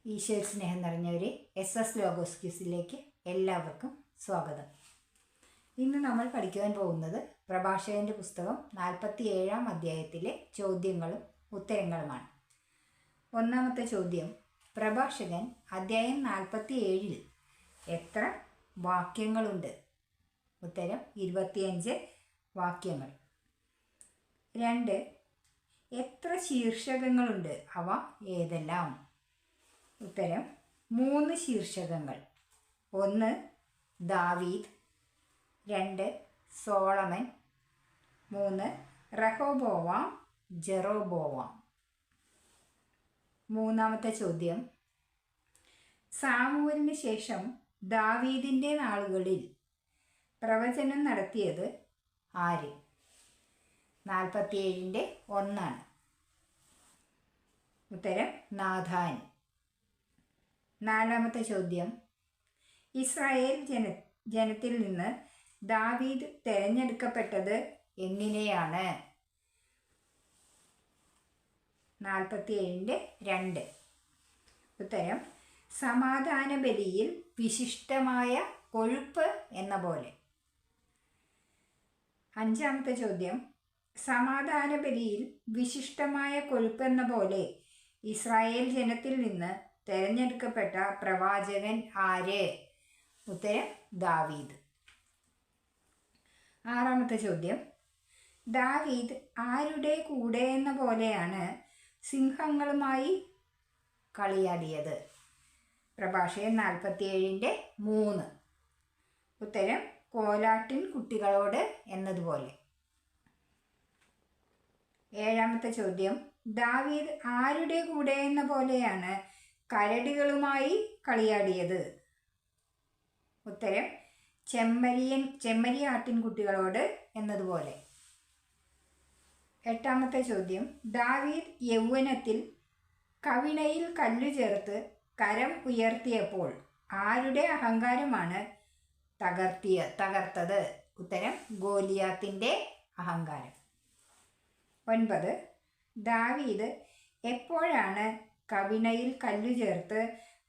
ഈശ്വര സ്നേഹം നിറഞ്ഞവരെ SS logos ക്യൂസിലേക്ക് എല്ലാവർക്കും സ്വാഗതം. ഇന്ന് നമ്മൾ പഠിക്കുവാൻ പോകുന്നത് പ്രഭാഷകൻ്റെ പുസ്തകം 47-ാം അധ്യായത്തിലെ ചോദ്യങ്ങളും ഉത്തരങ്ങളുമാണ്. ഒന്നാമത്തെ ചോദ്യം, പ്രഭാഷകൻ അധ്യായം 47-ൽ എത്ര വാക്യങ്ങളുണ്ട്? ഉത്തരം 25 വാക്യങ്ങൾ. 2, എത്ര ശീർഷകങ്ങളുണ്ട്? അവ ഏതെല്ലാം? ഉത്തരം 3 ശീർഷകങ്ങൾ. 1 ദാവീദ്, 2 സോളമൻ, 3 റഹോബോവാം ജെറോബോവാം. മൂന്നാമത്തെ ചോദ്യം, സാമുവലിന് ശേഷം ദാവീദിൻ്റെ നാളുകളിൽ പ്രവചനം നടത്തിയത് ആര്? 47-ൻ്റെ 1. ഉത്തരം നാഥാൻ. നാലാമത്തെ ചോദ്യം, ഇസ്രായേൽ ജനത്തിൽ നിന്ന് ദാവീദ് തിരഞ്ഞെടുക്കപ്പെട്ടത് എങ്ങനെയാണ്? 47-ൻ്റെ 2. ഉത്തരം സമാധാന ബലിയിൽ വിശിഷ്ടമായ കൊഴുപ്പ് എന്ന പോലെ. അഞ്ചാമത്തെ ചോദ്യം, സമാധാന ബലിയിൽ വിശിഷ്ടമായ കൊഴുപ്പ് എന്ന പോലെ ഇസ്രായേൽ ജനത്തിൽ നിന്ന് തിരഞ്ഞെടുക്കപ്പെട്ട പ്രവാചകൻ ആര്? ഉത്തരം ദാവീദ്. ആറാമത്തെ ചോദ്യം, ദാവീദ് ആരുടെ കൂടെ എന്ന പോലെയാണ് സിംഹങ്ങളുമായി കളിയാടിയത്? പ്രഭാഷകൻ 47-ൻ്റെ 3. ഉത്തരം കോലാട്ടിൻ കുട്ടികളോട് എന്നതുപോലെ. ഏഴാമത്തെ ചോദ്യം, ദാവീദ് ആരുടെ കൂടെ എന്ന പോലെയാണ് കരടികളുമായി കളിയാടിയത്? ഉത്തരം ചെമ്മരിയാട്ടിൻകുട്ടികളോട് എന്നതുപോലെ. എട്ടാമത്തെ ചോദ്യം, ദാവീദ് യൗവനത്തിൽ കവിണയിൽ കല്ലു ചേർത്ത് കരം ഉയർത്തിയപ്പോൾ ആരുടെ അഹങ്കാരമാണ് തകർത്തത്? ഉത്തരം ഗോലിയാത്തിൻ്റെ അഹങ്കാരം. 9, ദാവീദ് എപ്പോഴാണ് കവിണയിൽ കല്ലു ചേർത്ത്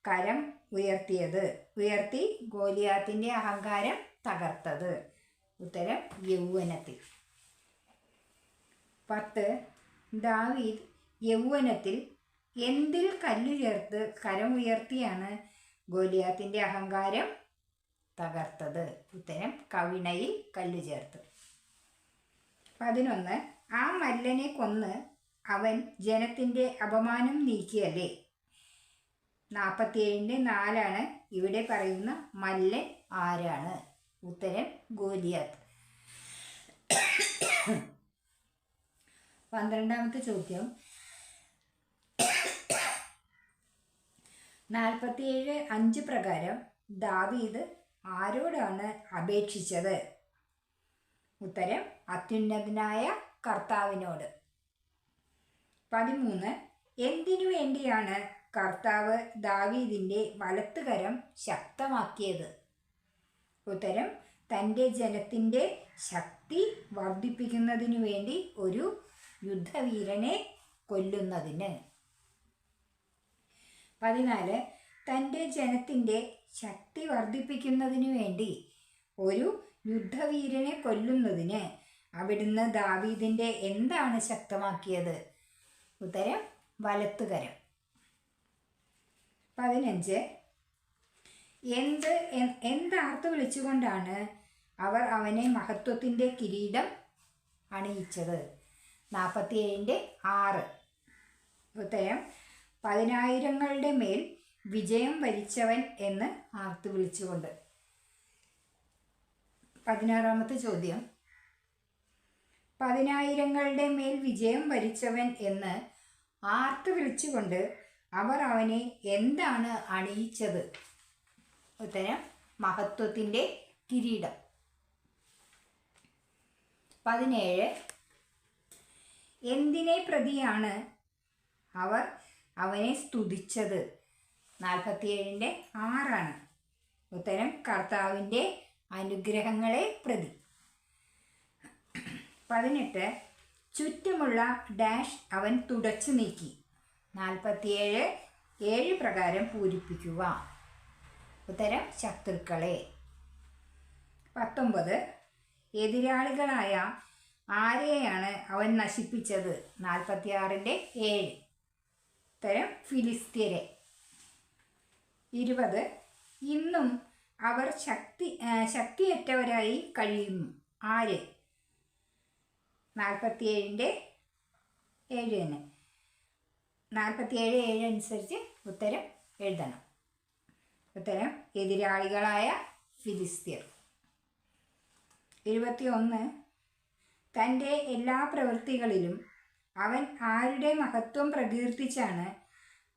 കരം ഉയർത്തി ഗോലിയാത്തിൻ്റെ അഹങ്കാരം തകർത്തത്? ഉത്തരം യൗവനത്തിൽ. 10, ദാവീദ് യൗവനത്തിൽ എന്തിൽ കല്ലു ചേർത്ത് കരം ഉയർത്തിയാണ് ഗോലിയാത്തിൻ്റെ അഹങ്കാരം തകർത്തത്? ഉത്തരം കവിണയിൽ കല്ലു ചേർത്ത്. 11, ആ മല്ലനെ കൊന്ന് അവൻ ജനത്തിൻ്റെ അപമാനം നീക്കിയല്ലേ? 47-ൻ്റെ 4 ഇവിടെ പറയുന്ന മല്ലൻ ആരാണ്? ഉത്തരം ഗോലിയാത്ത്. 12-ാമത്തെ ചോദ്യം, 47:5 പ്രകാരം ദാവീദ് ആരോടാണ് അപേക്ഷിച്ചത്? ഉത്തരം അത്യുന്നതനായ കർത്താവിനോട്. 13, എന്തിനു വേണ്ടിയാണ് കർത്താവ് ദാവീദിൻ്റെ വലത്തുകരം ശക്തമാക്കിയത്? ഉത്തരം തൻ്റെ ജനത്തിൻ്റെ ശക്തി വർദ്ധിപ്പിക്കുന്നതിനു വേണ്ടി ഒരു യുദ്ധവീരനെ കൊല്ലുന്നതിന്. 14, തൻ്റെ ജനത്തിൻ്റെ ശക്തി വർദ്ധിപ്പിക്കുന്നതിനു വേണ്ടി ഒരു യുദ്ധവീരനെ കൊല്ലുന്നതിന് അവിടുന്ന് ദാവീദിൻ്റെ എന്താണ് ശക്തമാക്കിയത്? ഉത്തരം വലത്തുകരം. 15, എന്താർത്ത് വിളിച്ചുകൊണ്ടാണ് അവർ അവനെ മഹത്വത്തിൻ്റെ കിരീടം അണിയിച്ചത്? 47-ൻ്റെ 6. ഉത്തരം 10,000-ങ്ങളുടെ മേൽ വിജയം വരിച്ചവൻ എന്ന് ആർത്ത് വിളിച്ചുകൊണ്ട്. 16-ാമത്തെ ചോദ്യം, 10,000-ങ്ങളുടെ മേൽ വിജയം വരിച്ചവൻ എന്ന് ആർത്ത് വിളിച്ചുകൊണ്ട് അവർ അവനെ എന്താണ് അണിയിച്ചത്? ഉത്തരം മഹത്വത്തിൻ്റെ കിരീടം. 17, എന്തിനെ പ്രതിയാണ് അവർ അവനെ സ്തുതിച്ചത്? 47-ൻ്റെ 6. ഉത്തരം കർത്താവിൻ്റെ അനുഗ്രഹങ്ങളെ പ്രതി. 18, ചുറ്റുമുള്ള ഡാഷ് അവൻ തുടച്ചു നീക്കി. 47 7 പ്രകാരം പൂരിപ്പിക്കുക. ഉത്തരം ശത്രുക്കളെ. 19 എതിരാളികളായ ആരെയാണ് അവൻ നശിപ്പിച്ചത്? 46-7. ഉത്തരം ഫിലിസ്ത്യരെ. 20 ഇന്നും അവർ ശക്തിയറ്റവരായി കഴിയുന്നു. ആര്? 47-7 തന്നെ. 47-7 അനുസരിച്ച് ഉത്തരം എഴുതണം. ഉത്തരം എതിരാളികളായ ഫിലിസ്ത്യർ. 21 തൻ്റെ എല്ലാ പ്രവൃത്തികളിലും അവൻ ആരുടെ മഹത്വം പ്രകീർത്തിച്ചാണ്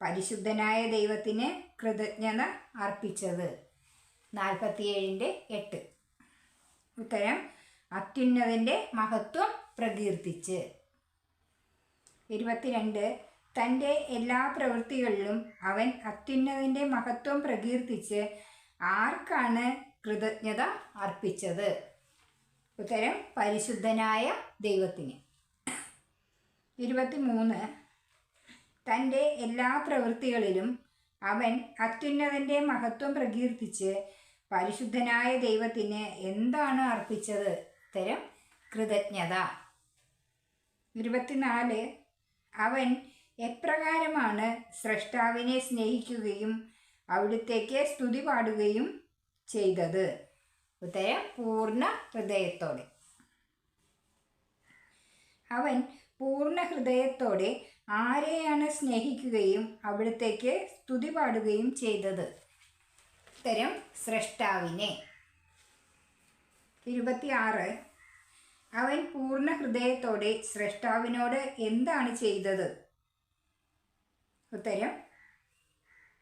പരിശുദ്ധനായ ദൈവത്തിന് കൃതജ്ഞത അർപ്പിച്ചത്? 47-8. ഉത്തരം അത്യുന്നതൻ്റെ മഹത്വം പ്രകീർത്തിച്ച്. 22 തൻ്റെ എല്ലാ പ്രവൃത്തികളിലും അവൻ അത്യുന്നതൻ്റെ മഹത്വം പ്രകീർത്തിച്ച് ആർക്കാണ് കൃതജ്ഞത അർപ്പിച്ചത്? ഉത്തരം പരിശുദ്ധനായ ദൈവത്തിന്. 23 തൻ്റെ എല്ലാ പ്രവൃത്തികളിലും അവൻ അത്യുന്നതൻ്റെ മഹത്വം പ്രകീർത്തിച്ച് പരിശുദ്ധനായ ദൈവത്തിന് എന്താണ് അർപ്പിച്ചത്? ഉത്തരം കൃതജ്ഞത. 24 അവൻ എപ്രകാരമാണ് സ്രഷ്ടാവിനെ സ്നേഹിക്കുകയും അവിടുത്തേക്ക് സ്തുതി പാടുകയും ചെയ്തത്? ഉത്തരം പൂർണ്ണ ഹൃദയത്തോടെ. അവൻ പൂർണ്ണ ഹൃദയത്തോടെ ആരെയാണ് സ്നേഹിക്കുകയും അവിടുത്തേക്ക് സ്തുതി പാടുകയും ചെയ്തത്? ഉത്തരം സ്രഷ്ടാവിനെ. 26 അവൻ പൂർണ്ണ ഹൃദയത്തോടെ സ്രഷ്ടാവിനോട് എന്താണ് ചെയ്തത്? ഉത്തരം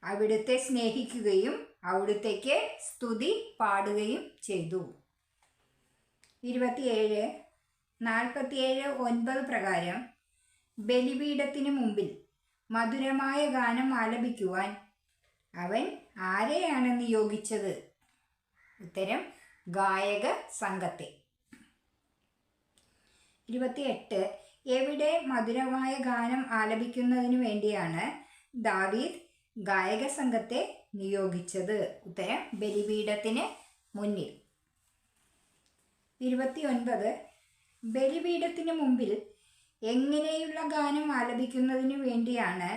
അവിടുത്തെ സ്നേഹിക്കുകയും അവിടുത്തേക്ക് സ്തുതി പാടുകയും ചെയ്തു. 27 47-9 പ്രകാരം ബലിപീഠത്തിന് മുമ്പിൽ മധുരമായ ഗാനം ആലപിക്കുവാൻ അവൻ ആരെയാണ് നിയോഗിച്ചത്? ഉത്തരം ഗായക സംഘത്തെ. 28 എവിടെ മധുരമായ ഗാനം ആലപിക്കുന്നതിനു വേണ്ടിയാണ് ദാവീദ് ഗായക സംഘത്തെ നിയോഗിച്ചത്? ഉത്തരം ബലിപീഠത്തിന് മുന്നിൽ. 29 ബലിപീഠത്തിന് മുമ്പിൽ എങ്ങനെയുള്ള ഗാനം ആലപിക്കുന്നതിനു വേണ്ടിയാണ്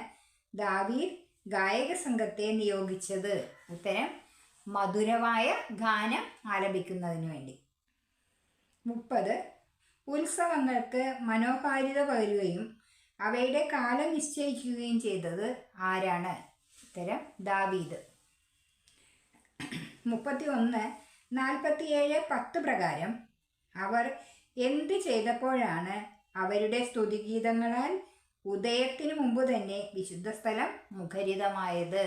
ദാവീദ് ഗായക സംഘത്തെ നിയോഗിച്ചത്? ഉത്തരം മധുരമായ ഗാനം ആലപിക്കുന്നതിനു വേണ്ടി. 30 ഉത്സവങ്ങൾക്ക് മനോഹാരിത പകരുകയും അവയുടെ കാലം നിശ്ചയിക്കുകയും ചെയ്തത് ആരാണ്? ഉത്തരം ദാവീദ്. 31 47-10 പ്രകാരം അവർ എന്ത് ചെയ്തപ്പോഴാണ് അവരുടെ സ്തുതിഗീതങ്ങളാൽ ഉദയത്തിനു മുമ്പ് തന്നെ വിശുദ്ധ സ്ഥലം മുഖരിതമായത്?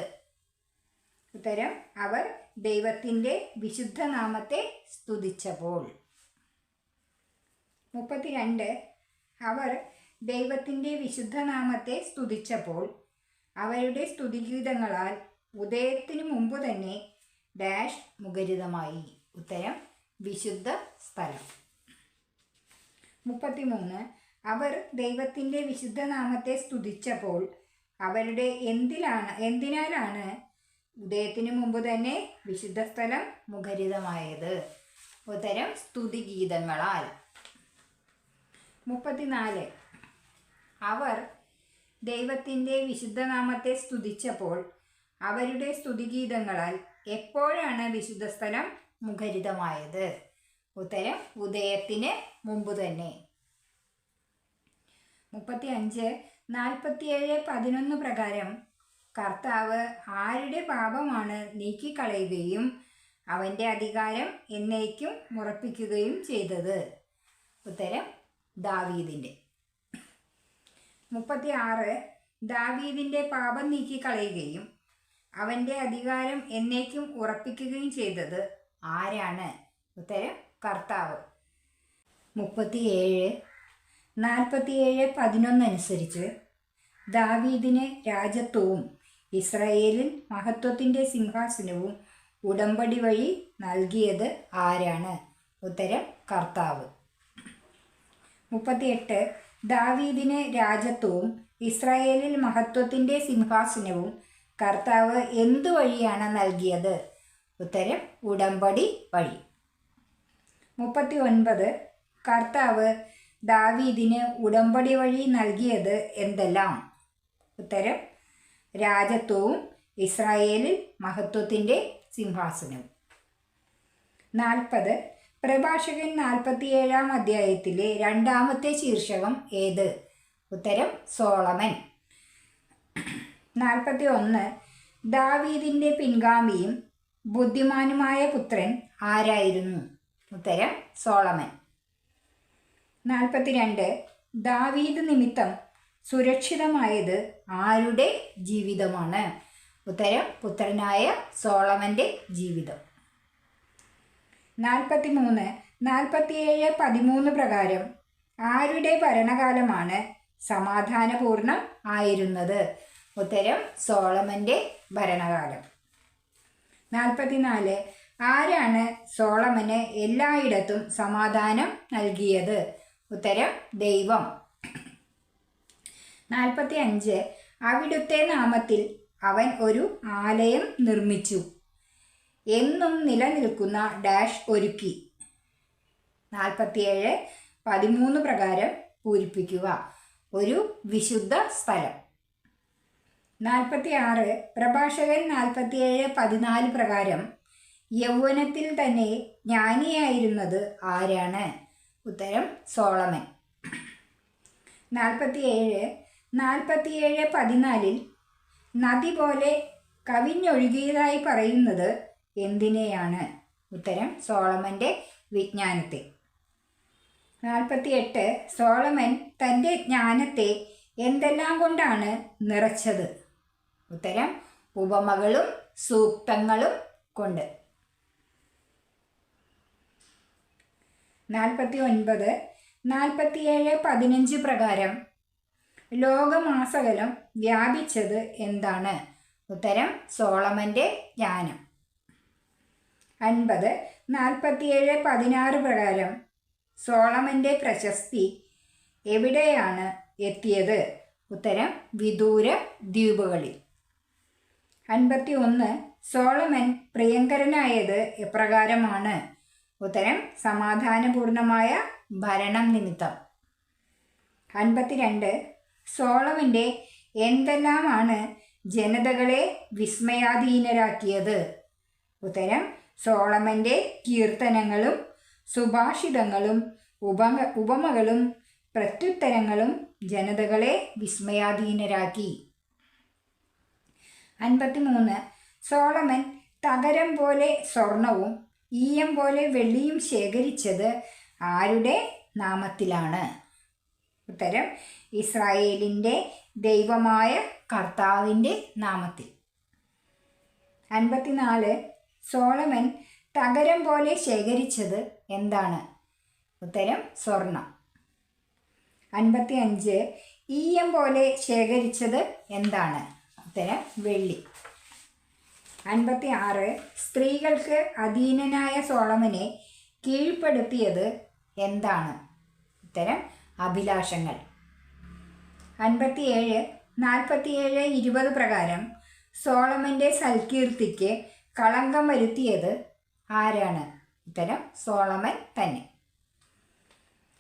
ഉത്തരം അവർ ദൈവത്തിൻ്റെ വിശുദ്ധ നാമത്തെ സ്തുതിച്ചപ്പോൾ. 32 അവർ ദൈവത്തിൻ്റെ വിശുദ്ധ നാമത്തെ സ്തുതിച്ചപ്പോൾ അവരുടെ സ്തുതിഗീതങ്ങളാൽ ഉദയത്തിനു മുമ്പ് തന്നെ ഡാഷ് മുഖരിതമായി. ഉത്തരം വിശുദ്ധ സ്ഥലം. 33 അവർ ദൈവത്തിൻ്റെ വിശുദ്ധ നാമത്തെ സ്തുതിച്ചപ്പോൾ അവരുടെ എന്തിനാലാണ് ഉദയത്തിനു മുമ്പ് തന്നെ വിശുദ്ധ സ്ഥലം മുഖരിതമായത്? ഉത്തരം സ്തുതിഗീതങ്ങളാൽ. 34 അവർ ദൈവത്തിൻ്റെ വിശുദ്ധ നാമത്തെ സ്തുതിച്ചപ്പോൾ അവരുടെ സ്തുതിഗീതങ്ങളാൽ എപ്പോഴാണ് വിശുദ്ധ സ്ഥലം മുഖരിതമായത്? ഉത്തരം ഉദയത്തിന് മുമ്പ് തന്നെ. 35 47-11 പ്രകാരം കർത്താവ് ആരുടെ പാപമാണ് നീക്കിക്കളയുകയും അവൻ്റെ അധികാരം എന്നേക്കും ഉറപ്പിക്കുകയും ചെയ്തത്? ഉത്തരം ദാവീദിൻ്റെ. 36 ദാവീദിൻ്റെ പാപം നീക്കിക്കളയുകയും അവൻ്റെ അധികാരം എന്നേക്കും ഉറപ്പിക്കുകയും ചെയ്തത് ആരാണ്? ഉത്തരം കർത്താവ്. 37 47-11 അനുസരിച്ച് ദാവീദിന് രാജത്വവും ഇസ്രായേലിൽ മഹത്വത്തിൻ്റെ സിംഹാസനവും ഉടമ്പടി വഴി നൽകിയത് ആരാണ്? ഉത്തരം കർത്താവ്. 38 ദാവീദിന് രാജത്വവും ഇസ്രായേലിൽ മഹത്വത്തിൻ്റെ സിംഹാസനവും കർത്താവ് എന്തു വഴിയാണ് നൽകിയത്? ഉത്തരം ഉടമ്പടി വഴി. 39. കർത്താവ് ദാവീദിന് ഉടമ്പടി വഴി നൽകിയത് എന്തെല്ലാം? ഉത്തരം രാജത്വവും ഇസ്രായേലിൽ മഹത്വത്തിൻ്റെ സിംഹാസനവും. 40. പ്രഭാഷകൻ 47-ാം അധ്യായത്തിലെ രണ്ടാമത്തെ ശീർഷകം ഏത്? ഉത്തരം സോളമൻ. 41. ദാവീദിൻ്റെ പിൻഗാമിയും ബുദ്ധിമാനുമായ പുത്രൻ ആരായിരുന്നു? ഉത്തരം സോളമൻ. 42. ദാവീദ് നിമിത്തം സുരക്ഷിതമായത് ആരുടെ ജീവിതമാണ്? ഉത്തരം പുത്രനായ സോളമൻ്റെ ജീവിതം. 43. 47:13 പ്രകാരം ആരുടെ ഭരണകാലമാണ് സമാധാനപൂർണം ആയിരുന്നത്? ഉത്തരം സോളമൻ്റെ ഭരണകാലം. 44. ആരാണ് സോളമന് എല്ലായിടത്തും സമാധാനം നൽകിയത്? ഉത്തരം ദൈവം. 45. അവിടുത്തെ നാമത്തിൽ അവൻ ഒരു ആലയം നിർമ്മിച്ചു, എന്നും നിലനിൽക്കുന്ന ഡാഷ് ഒരുക്കി. 47:13 പ്രകാരം പൂരിപ്പിക്കുക. ഒരു വിശുദ്ധ സ്ഥലം. 46. പ്രഭാഷകൻ 47:14 പ്രകാരം യൗവനത്തിൽ തന്നെ ജ്ഞാനിയായിരുന്നത് ആരാണ്? ഉത്തരം സോളമൻ. 47. 47:14 നദി പോലെ കവിഞ്ഞൊഴുകിയതായി പറയുന്നത് എന്തിനെയാണ്? ഉത്തരം സോളമൻ്റെ വിജ്ഞാനത്തെ. 48. സോളമൻ തൻ്റെ ജ്ഞാനത്തെ എന്തെല്ലാം കൊണ്ടാണ് നിറച്ചത്? ഉത്തരം ഉപമകളും സൂക്തങ്ങളും കൊണ്ട്. 49. 47:15 പ്രകാരം ലോകമാസകലം വ്യാപിച്ചത് എന്താണ്? ഉത്തരം സോളമൻ്റെ ജ്ഞാനം. 50. 47:16 പ്രകാരം സോളമൻ്റെ പ്രശസ്തി എവിടെയാണ് എത്തിയത്? ഉത്തരം വിദൂര ദ്വീപുകളിൽ. 51. സോളമൻ പ്രിയങ്കരനായത് എപ്രകാരമാണ്? ഉത്തരം സമാധാനപൂർണമായ ഭരണം നിമിത്തം. 52. സോളമൻ്റെ എന്തെല്ലാമാണ് ജനതകളെ വിസ്മയാധീനരാക്കിയത്? ഉത്തരം സോളമൻ്റെ കീർത്തനങ്ങളും സുഭാഷിതങ്ങളും ഉപമകളും പ്രത്യുത്തരങ്ങളും ജനതകളെ വിസ്മയാധീനരാക്കി. 53. സോളമൻ തകരം പോലെ സ്വർണവും ഈയം പോലെ വെള്ളിയും ശേഖരിച്ചത് ആരുടെ നാമത്തിലാണ്? ഉത്തരം ഇസ്രായേലിൻ്റെ ദൈവമായ കർത്താവിൻ്റെ നാമത്തിൽ. 54. സോളമൻ തകരം പോലെ ശേഖരിച്ചത് എന്താണ്? ഉത്തരം സ്വർണം. 55. ഈയം പോലെ ശേഖരിച്ചത് എന്താണ്? ഉത്തരം വെള്ളി. 56. സ്ത്രീകൾക്ക് അധീനനായ സോളമനെ കീഴ്പ്പെടുത്തിയത് എന്താണ്? ഉത്തരം അഭിലാഷങ്ങൾ. 57. 47:20 പ്രകാരം സോളമൻ്റെ സൽകീർത്തിക്ക് കളങ്കം വരുത്തിയത് ആരാണ്? ഉത്തരം സോളമൻ തന്നെ.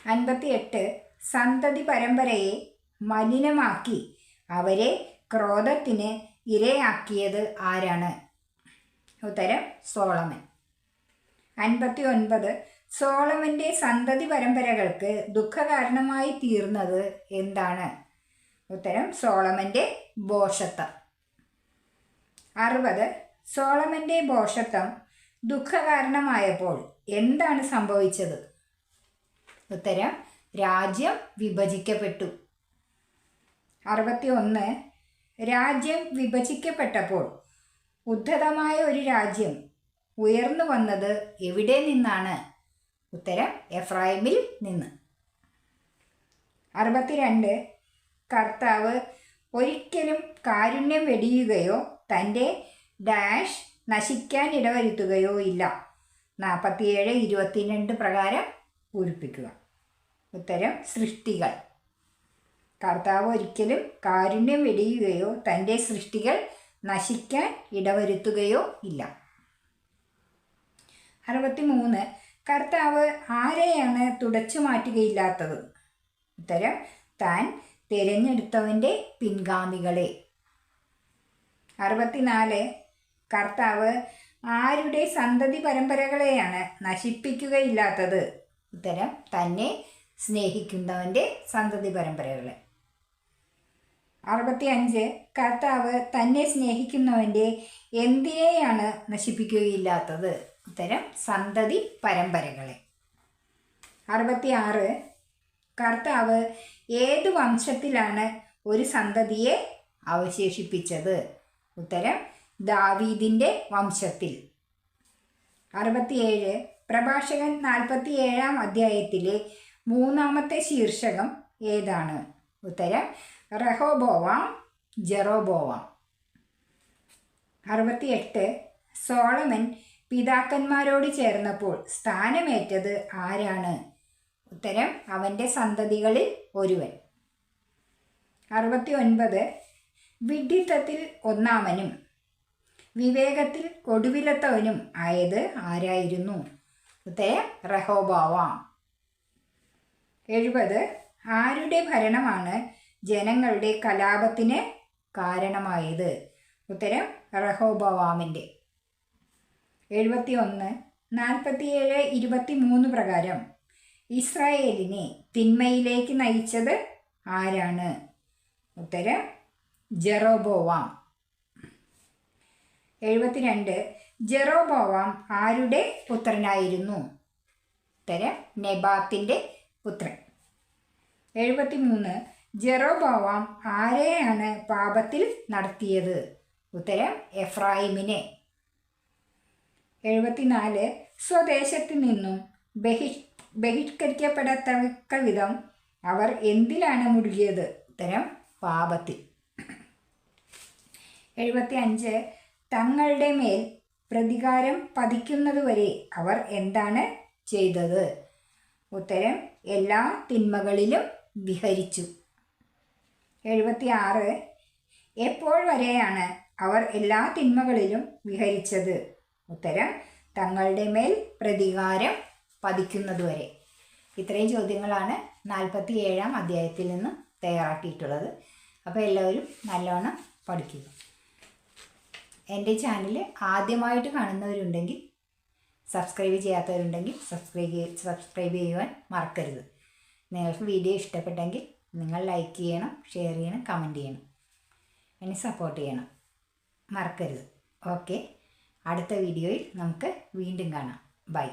58. സന്തതി പരമ്പരയെ മലിനമാക്കി അവരെ ക്രോധത്തിന് ഇരയാക്കിയത് ആരാണ്? ഉത്തരം സോളമൻ. 59. സോളമൻ്റെ സന്തതി പരമ്പരകൾക്ക് ദുഃഖകാരണമായി തീർന്നത് എന്താണ്? ഉത്തരം സോളമൻ്റെ ഭോഷത്വം. 60. സോളമൻ്റെ ഭോഷത്വം ദുഃഖകാരണമായപ്പോൾ എന്താണ് സംഭവിച്ചത്? ഉത്തരം രാജ്യം വിഭജിക്കപ്പെട്ടു. 61. രാജ്യം വിഭജിക്കപ്പെട്ടപ്പോൾ ഉദ്ധതമായ ഒരു രാജ്യം ഉയർന്നു വന്നത് എവിടെ നിന്നാണ്? ഉത്തരം എഫ്രൈമിൽ നിന്ന്. 62. കർത്താവ് ഒരിക്കലും കാരുണ്യം വെടിയുകയോ തൻ്റെ ഡാഷ് നശിക്കാൻ ഇടവരുത്തുകയോ ഇല്ല. 47:22 പ്രകാരം പൂരിപ്പിക്കുക. ഉത്തരം സൃഷ്ടികൾ. കർത്താവ് ഒരിക്കലും കാരുണ്യം വെടിയുകയോ തൻ്റെ സൃഷ്ടികൾ നശിക്കാൻ ഇടവരുത്തുകയോ ഇല്ല. 63. കർത്താവ് ആരെയാണ് തുടച്ചു മാറ്റുകയില്ലാത്തത്? ഉത്തരം: താൻ തിരഞ്ഞെടുത്തവൻ്റെ പിൻഗാമികളെ. 64. കർത്താവ് ആരുടെ സന്തതി പരമ്പരകളെയാണ് നശിപ്പിക്കുകയില്ലാത്തത്? ഉത്തരം: തന്നെ സ്നേഹിക്കുന്നവൻ്റെ സന്തതി പരമ്പരകളെ. 65. കർത്താവ് തന്നെ സ്നേഹിക്കുന്നവൻ്റെ എന്തിനെയാണ് നശിപ്പിക്കുകയില്ലാത്തത്? ഉത്തരം: സന്തതി പരമ്പരകളെ. 66. കർത്താവ് ഏതു വംശത്തിലാണ് ഒരു സന്തതിയെ അവശേഷിപ്പിച്ചത്? ഉത്തരം: ദാവീദിൻ്റെ വംശത്തിൽ. 67. പ്രഭാഷകൻ 47-ാം അധ്യായത്തിലെ 3-ാമത്തെ ശീർഷകം ഏതാണ്? ഉത്തരം: റഹോബോവാം, ജെറോബോവാം. 68. സോളമൻ പിതാക്കന്മാരോട് ചേർന്നപ്പോൾ സ്ഥാനമേറ്റത് ആരാണ്? ഉത്തരം: അവൻ്റെ സന്തതികളിൽ ഒരുവൻ. 69. വിഡ്ഢിത്തത്തിൽ ഒന്നാമനും വിവേകത്തിൽ ഒടുവിലത്തവനും ആയത് ആരായിരുന്നു? ഉത്തരം: റഹോബോവാം. 70. ആരുടെ ഭരണമാണ് ജനങ്ങളുടെ കലാപത്തിന് കാരണമായത്? ഉത്തരം: റഹോബോവാമിൻ്റെ. 71. 47:23 പ്രകാരം ഇസ്രായേലിനെ തിന്മയിലേക്ക് നയിച്ചത് ആരാണ്? ഉത്തരം: ജെറോബോവാം. 72. ജെറോബോവാം ആരുടെ പുത്രനായിരുന്നു? ഉത്തരം: നെബാത്തിൻ്റെ പുത്രൻ. 73. ജെറോബോവാം ആരെയാണ് പാപത്തിൽ നടത്തിയത്? ഉത്തരം: എഫ്രായിമിനെ. 74. സ്വദേശത്ത് നിന്നും ബഹിഷ്കരിക്കപ്പെടത്തക്ക വിധം അവർ എന്തിലാണ് മുഴുകിയത്? ഉത്തരം: പാപത്തിൽ. 75. തങ്ങളുടെ മേൽ പ്രതികാരം പതിക്കുന്നതുവരെ അവർ എന്താണ് ചെയ്തത്? ഉത്തരം: എല്ലാ തിന്മകളിലും വിഹരിച്ചു. 76. എപ്പോൾ വരെയാണ് അവർ എല്ലാ തിന്മകളിലും വിഹരിച്ചത്? ഉത്തരം: തങ്ങളുടെ മേൽ പ്രതികാരം പതിക്കുന്നതുവരെ. ഇത്രയും ചോദ്യങ്ങളാണ് 47-ാം അധ്യായത്തിൽ നിന്ന് തയ്യാറാക്കിയിട്ടുള്ളത്. അപ്പോൾ എല്ലാവരും നല്ലോണം പഠിക്കുക. എൻ്റെ ചാനൽ ആദ്യമായിട്ട് കാണുന്നവരുണ്ടെങ്കിൽ, സബ്സ്ക്രൈബ് ചെയ്യാത്തവരുണ്ടെങ്കിൽ സബ്സ്ക്രൈബ് ചെയ്യുവാൻ മറക്കരുത്. നിങ്ങൾക്ക് വീഡിയോ ഇഷ്ടപ്പെട്ടെങ്കിൽ നിങ്ങൾ ലൈക്ക് ചെയ്യണം, ഷെയർ ചെയ്യണം, കമൻറ്റ് ചെയ്യണം, എന്നെ സപ്പോർട്ട് ചെയ്യണം, മറക്കരുത്. ഓക്കെ, അടുത്ത വീഡിയോയിൽ നമുക്ക് വീണ്ടും കാണാം. ബൈ.